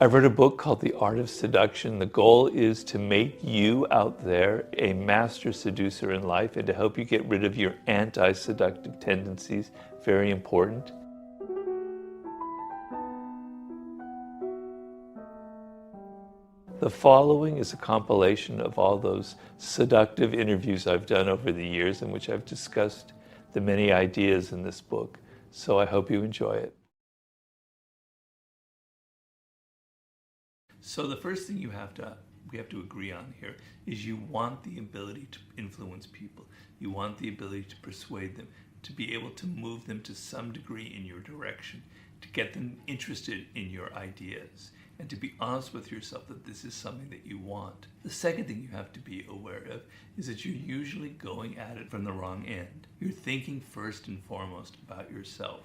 I wrote a book called The Art of Seduction. The goal is to make you out there a master seducer in life and to help you get rid of your anti-seductive tendencies. Very important. The following is a compilation of all those seductive interviews I've done over the years in which I've discussed the many ideas in this book. So I hope you enjoy it. So the first thing we have to agree on here is you want the ability to influence people. You want the ability to persuade them, to be able to move them to some degree in your direction, to get them interested in your ideas, and to be honest with yourself that this is something that you want. The second thing you have to be aware of is that you're usually going at it from the wrong end. You're thinking first and foremost about yourself.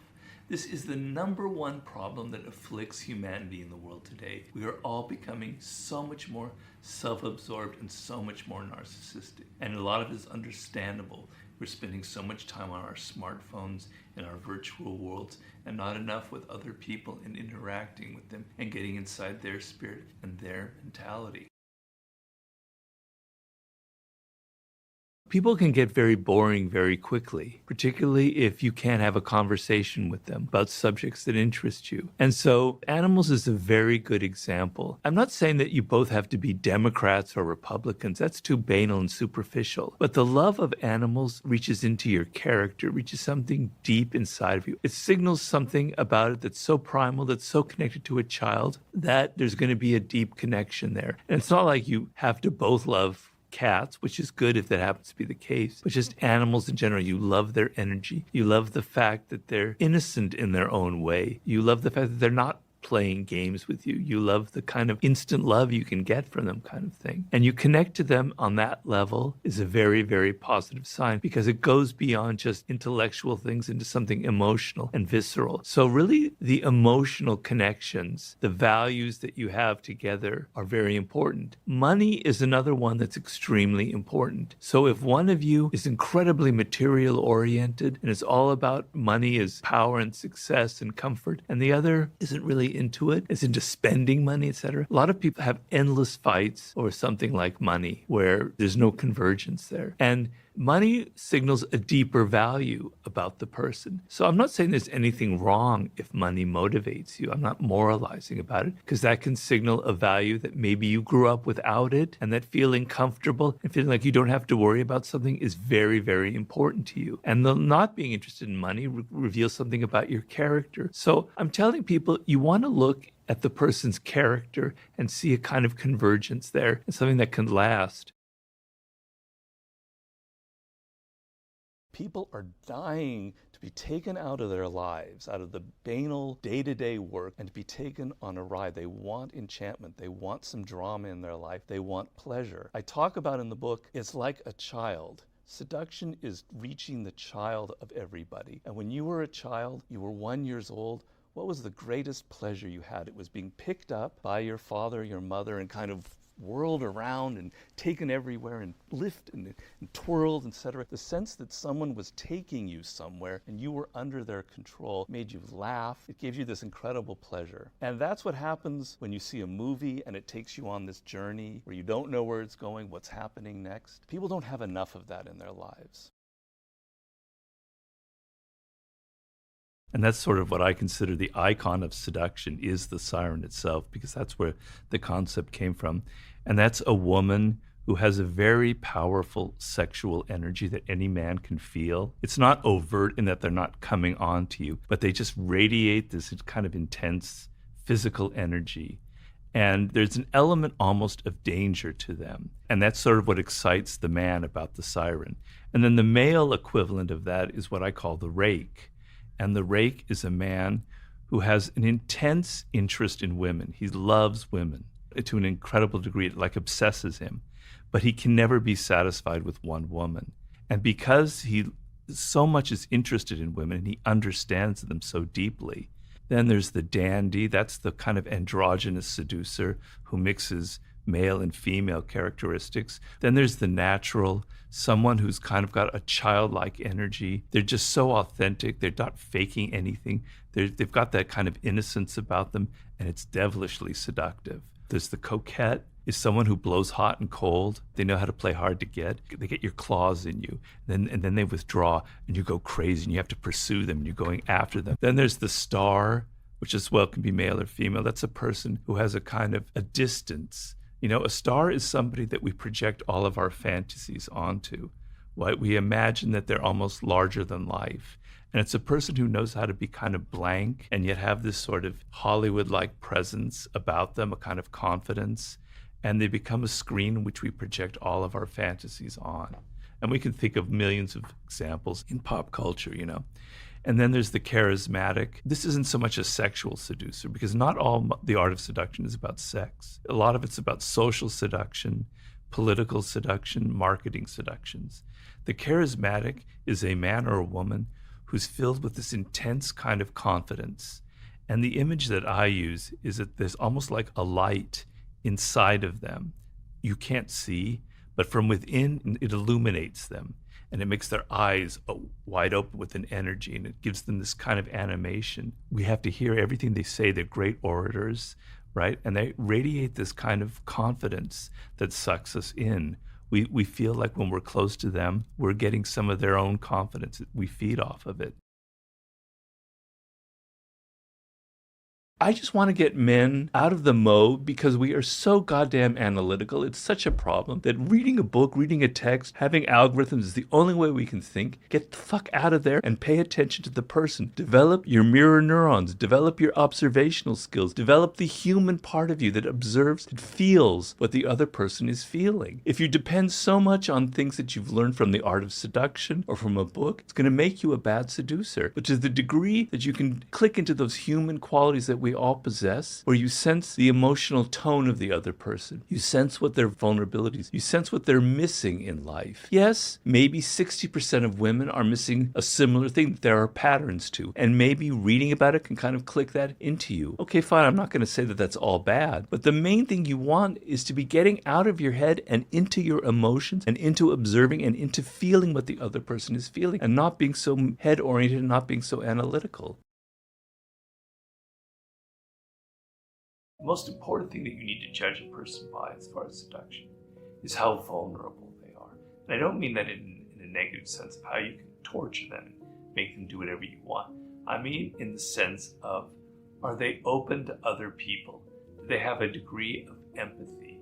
This is the number one problem that afflicts humanity in the world today. We are all becoming so much more self-absorbed and so much more narcissistic. And a lot of it is understandable. We're spending so much time on our smartphones and our virtual worlds and not enough with other people and interacting with them and getting inside their spirit and their mentality. People can get very boring very quickly, particularly if you can't have a conversation with them about subjects that interest you. And so animals is a very good example. I'm not saying that you both have to be Democrats or Republicans. That's too banal and superficial. But the love of animals reaches into your character, reaches something deep inside of you. It signals something about it that's so primal, that's so connected to a child, that there's going to be a deep connection there. And it's not like you have to both love cats, which is good if that happens to be the case, but just animals in general. You love their energy. You love the fact that they're innocent in their own way. You love the fact that they're not playing games with you. You love the kind of instant love you can get from them kind of thing. And you connect to them on that level is a very, very positive sign because it goes beyond just intellectual things into something emotional and visceral. So really the emotional connections, the values that you have together are very important. Money is another one that's extremely important. So if one of you is incredibly material oriented and it's all about money as power and success and comfort, and the other isn't really into it, is into spending money, etc. A lot of people have endless fights over something like money where there's no convergence there. And money signals a deeper value about the person. So I'm not saying there's anything wrong if money motivates you. I'm not moralizing about it because that can signal a value that maybe you grew up without it, and that feeling comfortable and feeling like you don't have to worry about something is very, very important to you. And the not being interested in money reveals something about your character. So I'm telling people you want to look at the person's character and see a kind of convergence there and something that can last. People are dying to be taken out of their lives, out of the banal day-to-day work, and to be taken on a ride. They want enchantment. They want some drama in their life. They want pleasure. I talk about in the book, it's like a child. Seduction is reaching the child of everybody. And when you were a child, you were 1 year old, what was the greatest pleasure you had? It was being picked up by your father, your mother, and kind of whirled around and taken everywhere and lifted and twirled, etc. The sense that someone was taking you somewhere and you were under their control made you laugh. It gave you this incredible pleasure. And that's what happens when you see a movie and it takes you on this journey where you don't know where it's going, what's happening next. People don't have enough of that in their lives. And that's sort of what I consider the icon of seduction is the siren itself, because that's where the concept came from. And that's a woman who has a very powerful sexual energy that any man can feel. It's not overt in that they're not coming on to you, but they just radiate this kind of intense physical energy. And there's an element almost of danger to them. And that's sort of what excites the man about the siren. And then the male equivalent of that is what I call the rake. And the rake is a man who has an intense interest in women. He loves women to an incredible degree. It like obsesses him. But he can never be satisfied with one woman. And because he so much is interested in women and he understands them so deeply, then there's the dandy. That's the kind of androgynous seducer who mixes male and female characteristics. Then there's the natural, someone who's kind of got a childlike energy. They're just so authentic. They're not faking anything. They've got that kind of innocence about them, and it's devilishly seductive. There's the coquette, is someone who blows hot and cold. They know how to play hard to get. They get your claws in you, and then they withdraw, and you go crazy, and you have to pursue them, and you're going after them. Then there's the star, which as well can be male or female. That's a person who has a kind of a distance. You know, a star is somebody that we project all of our fantasies onto. Right? We imagine that they're almost larger than life. And it's a person who knows how to be kind of blank and yet have this sort of Hollywood-like presence about them, a kind of confidence. And they become a screen in which we project all of our fantasies on. And we can think of millions of examples in pop culture, you know. And then there's the charismatic. This isn't so much a sexual seducer, because not all the art of seduction is about sex. A lot of it's about social seduction, political seduction, marketing seductions. The charismatic is a man or a woman who's filled with this intense kind of confidence. And the image that I use is that there's almost like a light inside of them. You can't see, but from within, it illuminates them. And it makes their eyes wide open with an energy, and it gives them this kind of animation. We have to hear everything they say. They're great orators, right? And they radiate this kind of confidence that sucks us in. We feel like when we're close to them, we're getting some of their own confidence. We feed off of it. I just want to get men out of the mode because we are so goddamn analytical. It's such a problem that reading a book, reading a text, having algorithms is the only way we can think. Get the fuck out of there and pay attention to the person. Develop your mirror neurons. Develop your observational skills. Develop the human part of you that observes and feels what the other person is feeling. If you depend so much on things that you've learned from the art of seduction or from a book, it's going to make you a bad seducer. But to the degree that you can click into those human qualities that we all possess, where you sense the emotional tone of the other person, you sense what their vulnerabilities, you sense what they're missing in life. Yes, maybe 60% of women are missing a similar thing that there are patterns to, and maybe reading about it can kind of click that into you. Okay, fine, I'm not going to say that that's all bad, but the main thing you want is to be getting out of your head and into your emotions and into observing and into feeling what the other person is feeling, and not being so head-oriented and not being so analytical. The most important thing that you need to judge a person by as far as seduction is how vulnerable they are. And I don't mean that in a negative sense of how you can torture them and make them do whatever you want. I mean in the sense of, are they open to other people? Do they have a degree of empathy?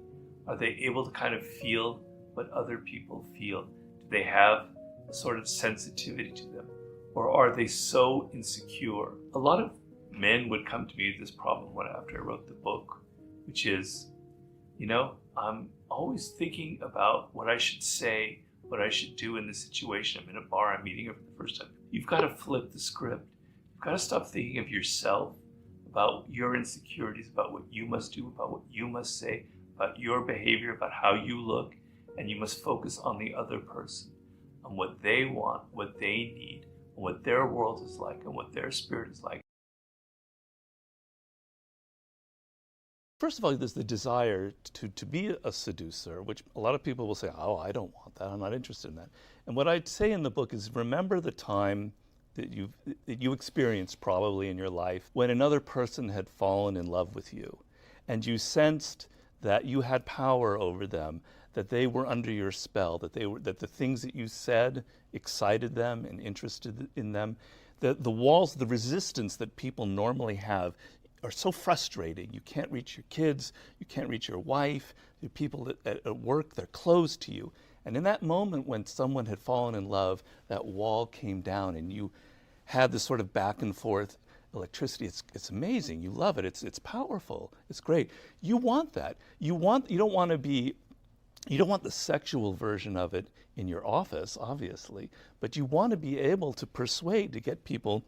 Are they able to kind of feel what other people feel? Do they have a sort of sensitivity to them? Or are they so insecure? A lot of men would come to me with this problem when after I wrote the book, which is, you know, I'm always thinking about what I should say, what I should do in this situation. I'm in a bar, I'm meeting her for the first time. You've got to flip the script. You've got to stop thinking of yourself, about your insecurities, about what you must do, about what you must say, about your behavior, about how you look, and you must focus on the other person, on what they want, what they need, on what their world is like, and what their spirit is like. First of all, there's the desire to be a seducer, which a lot of people will say, oh, I don't want that, I'm not interested in that. And what I'd say in the book is, remember the time that you experienced probably in your life when another person had fallen in love with you, and you sensed that you had power over them, that they were under your spell, that the things that you said excited them and interested in them. The walls, the resistance that people normally have are so frustrating. You can't reach your kids, you can't reach your wife, the people at work, they're closed to you. And in that moment when someone had fallen in love, that wall came down and you had this sort of back and forth electricity. It's amazing. You love it. It's powerful. It's great. You want that. You don't want the sexual version of it in your office, obviously, but you want to be able to persuade, to get people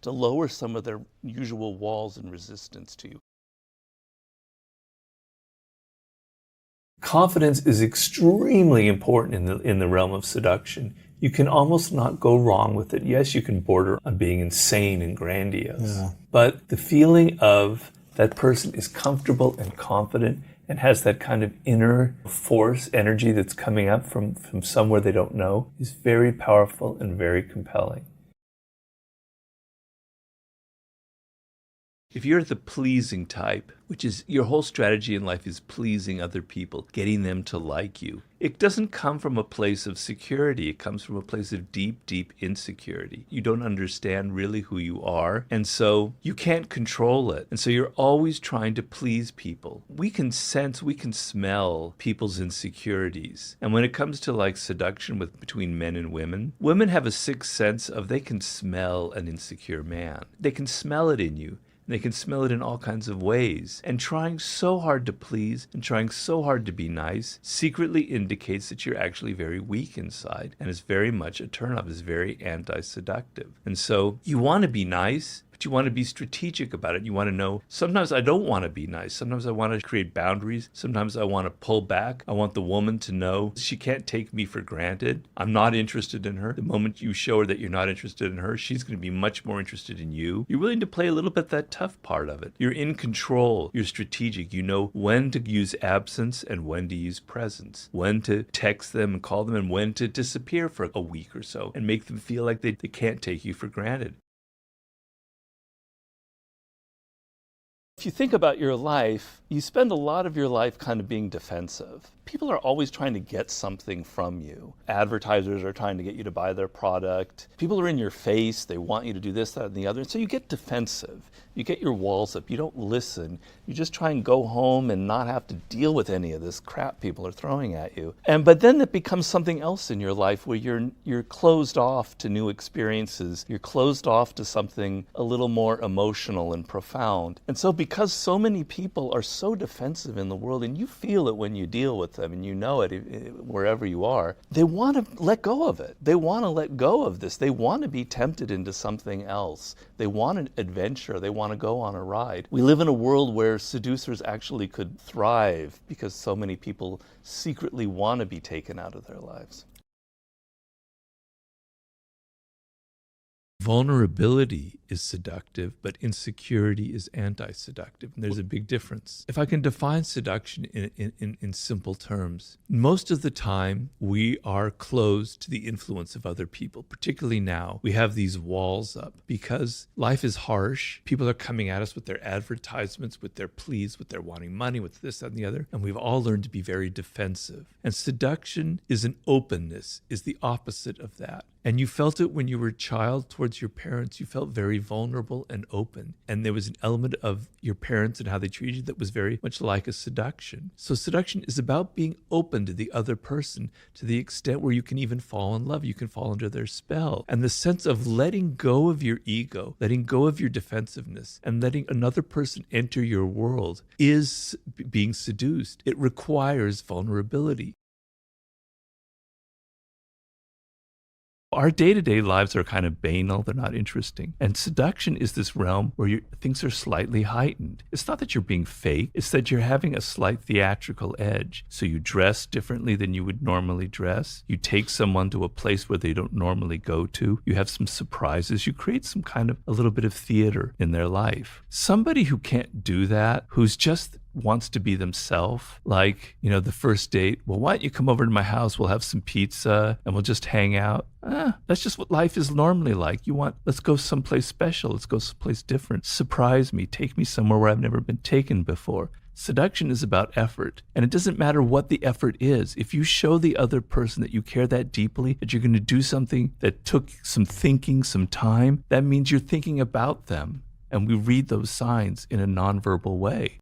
to lower some of their usual walls and resistance to you. Confidence is extremely important in the realm of seduction. You can almost not go wrong with it. Yes, you can border on being insane and grandiose, but the feeling of that person is comfortable and confident and has that kind of inner force, energy that's coming up from somewhere they don't know is very powerful and very compelling. If you're the pleasing type, which is your whole strategy in life is pleasing other people, getting them to like you, it doesn't come from a place of security. It comes from a place of deep, deep insecurity. You don't understand really who you are, and so you can't control it. And so you're always trying to please people. We can sense, we can smell people's insecurities. And when it comes to like seduction between men and women, women have a sixth sense of they can smell an insecure man. They can smell it in you. They can smell it in all kinds of ways. And trying so hard to please and trying so hard to be nice secretly indicates that you're actually very weak inside and is very much a turnoff, is very anti-seductive. And so you want to be nice, but you want to be strategic about it. You want to know, sometimes I don't want to be nice. Sometimes I want to create boundaries. Sometimes I want to pull back. I want the woman to know she can't take me for granted. I'm not interested in her. The moment you show her that you're not interested in her, she's going to be much more interested in you. You're willing to play a little bit that tough part of it. You're in control. You're strategic. You know when to use absence and when to use presence, when to text them and call them and when to disappear for a week or so and make them feel like they can't take you for granted. If you think about your life, you spend a lot of your life kind of being defensive. People are always trying to get something from you. Advertisers are trying to get you to buy their product. People are in your face. They want you to do this, that, and the other. And so you get defensive. You get your walls up. You don't listen. You just try and go home and not have to deal with any of this crap people are throwing at you. But then it becomes something else in your life where you're closed off to new experiences. You're closed off to something a little more emotional and profound. And so because so many people are so defensive in the world, and you feel it when you deal with them, and you know it wherever you are, they want to let go of it. They want to let go of this. They want to be tempted into something else. They want an adventure. They want to go on a ride. We live in a world where seducers actually could thrive because so many people secretly want to be taken out of their lives. Vulnerability is seductive, but insecurity is anti-seductive. And there's a big difference. If I can define seduction in simple terms, most of the time we are closed to the influence of other people, particularly now. We have these walls up because life is harsh. People are coming at us with their advertisements, with their pleas, with their wanting money, with this, that, and the other. And we've all learned to be very defensive. And seduction is an openness, is the opposite of that. And you felt it when you were a child towards your parents. You felt very vulnerable and open. And there was an element of your parents and how they treated you that was very much like a seduction. So seduction is about being open to the other person to the extent where you can even fall in love. You can fall under their spell. And the sense of letting go of your ego, letting go of your defensiveness, and letting another person enter your world is being seduced. It requires vulnerability. Our day-to-day lives are kind of banal, they're not interesting. And seduction is this realm where things are slightly heightened. It's not that you're being fake, it's that you're having a slight theatrical edge. So you dress differently than you would normally dress. You take someone to a place where they don't normally go to. You have some surprises. You create some kind of a little bit of theater in their life. Somebody who can't do that, who's just wants to be themselves, like, the first date, well, why don't you come over to my house, we'll have some pizza and we'll just hang out. That's just what life is normally like. Let's go someplace special, let's go someplace different, surprise me, take me somewhere where I've never been taken before. Seduction is about effort, and it doesn't matter what the effort is. If you show the other person that you care that deeply, that you're going to do something that took some thinking, some time, that means you're thinking about them, and we read those signs in a nonverbal way.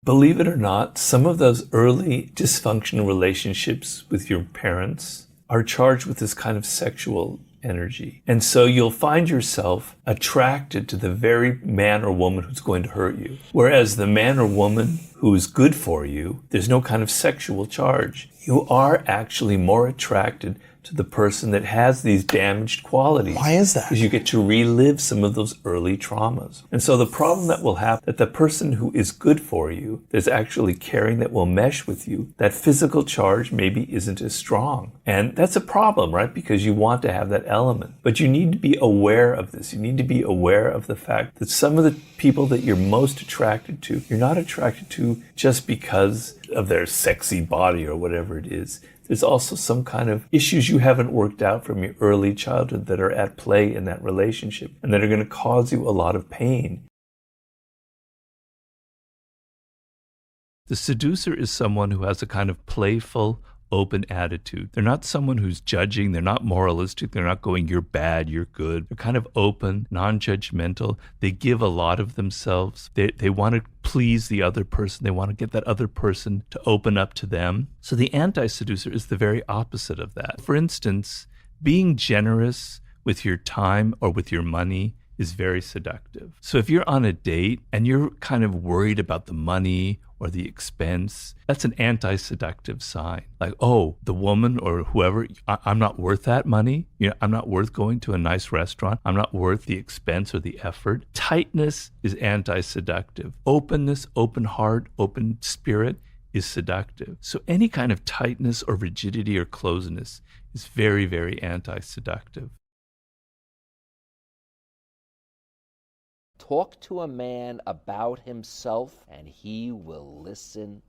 Believe it or not, some of those early dysfunctional relationships with your parents are charged with this kind of sexual energy. And so you'll find yourself attracted to the very man or woman who's going to hurt you. Whereas the man or woman who is good for you, there's no kind of sexual charge. You are actually more attracted to the person that has these damaged qualities. Why is that? Because you get to relive some of those early traumas. And so the problem that will happen, that the person who is good for you, that's actually caring, that will mesh with you, that physical charge maybe isn't as strong. And that's a problem, right? Because you want to have that element. But you need to be aware of this. You need to be aware of the fact that some of the people that you're most attracted to, you're not attracted to just because of their sexy body or whatever it is. There's also some kind of issues you haven't worked out from your early childhood that are at play in that relationship and that are going to cause you a lot of pain. The seducer is someone who has a kind of playful, open attitude. They're not someone who's judging. They're not moralistic. They're not going, you're bad, you're good. They're kind of open, non-judgmental. They give a lot of themselves. They want to please the other person. They want to get that other person to open up to them. So the anti-seducer is the very opposite of that. For instance, being generous with your time or with your money is very seductive. So if you're on a date and you're kind of worried about the money or the expense, that's an anti-seductive sign. Like, oh, the woman or whoever, I'm not worth that money. I'm not worth going to a nice restaurant. I'm not worth the expense or the effort. Tightness is anti-seductive. Openness, open heart, open spirit is seductive. So any kind of tightness or rigidity or closeness is very, very anti-seductive. Talk to a man about himself, and he will listen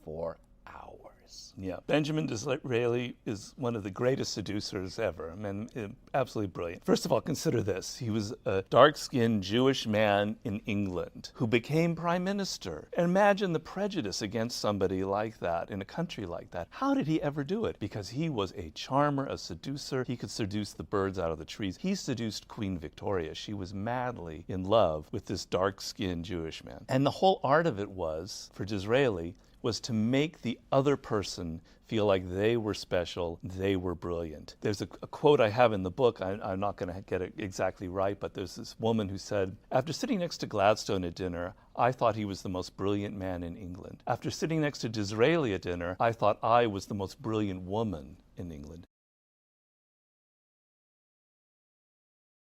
for hours. Yeah, Benjamin Disraeli is one of the greatest seducers ever. I mean, absolutely brilliant. First of all, consider this. He was a dark-skinned Jewish man in England who became prime minister. And imagine the prejudice against somebody like that in a country like that. How did he ever do it? Because he was a charmer, a seducer. He could seduce the birds out of the trees. He seduced Queen Victoria. She was madly in love with this dark-skinned Jewish man. And the whole art of it was, for Disraeli, was to make the other person feel like they were special, they were brilliant. There's a quote I have in the book, I'm not going to get it exactly right, but there's this woman who said, after sitting next to Gladstone at dinner, I thought he was the most brilliant man in England. After sitting next to Disraeli at dinner, I thought I was the most brilliant woman in England.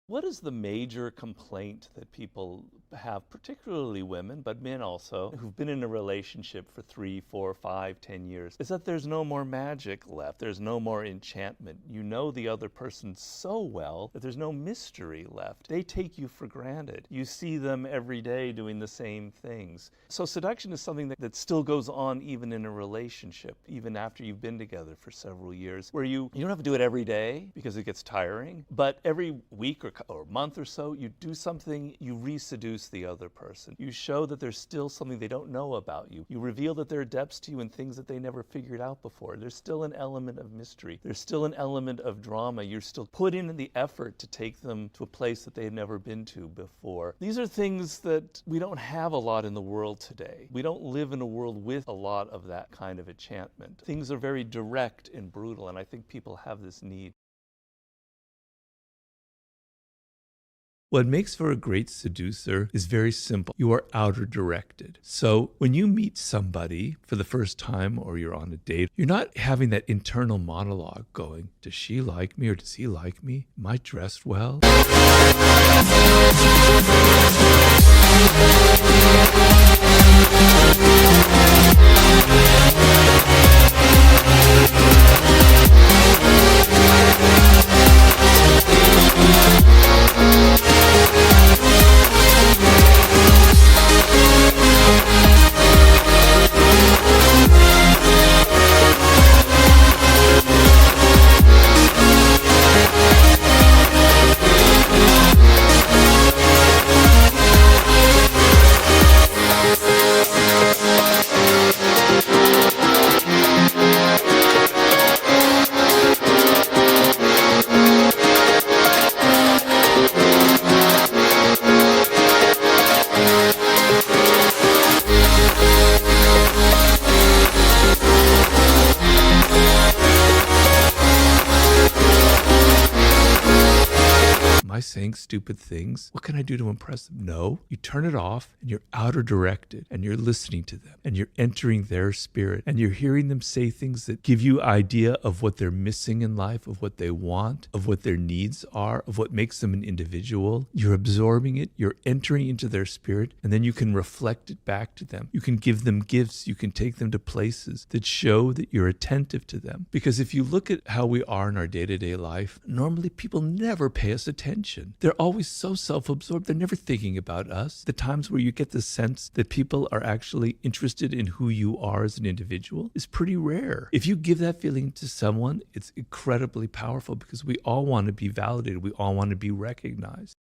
What is the major complaint that people have, particularly women, but men also, who've been in a relationship for 3, 4, 5, 10 years, is that there's no more magic left. There's no more enchantment. You know the other person so well that there's no mystery left. They take you for granted. You see them every day doing the same things. So seduction is something that still goes on even in a relationship, even after you've been together for several years, where you don't have to do it every day because it gets tiring, but every week or month or so, you do something, you re-seduce the other person. You show that there's still something they don't know about you. You reveal that there are depths to you and things that they never figured out before. There's still an element of mystery. There's still an element of drama. You're still putting in the effort to take them to a place that they've never been to before. These are things that we don't have a lot in the world today. We don't live in a world with a lot of that kind of enchantment. Things are very direct and brutal, and I think people have this need. What makes for a great seducer is very simple. You are outer directed. So when you meet somebody for the first time or you're on a date, you're not having that internal monologue going, does she like me or does he like me? Am I dressed well? Saying stupid things? What can I do to impress them? No, you turn it off and you're outer directed and you're listening to them and you're entering their spirit and you're hearing them say things that give you idea of what they're missing in life, of what they want, of what their needs are, of what makes them an individual. You're absorbing it, you're entering into their spirit, and then you can reflect it back to them. You can give them gifts, you can take them to places that show that you're attentive to them. Because if you look at how we are in our day-to-day life, normally people never pay us attention. person. They're always so self-absorbed. They're never thinking about us. The times where you get the sense that people are actually interested in who you are as an individual is pretty rare. If you give that feeling to someone, it's incredibly powerful because we all want to be validated. We all want to be recognized.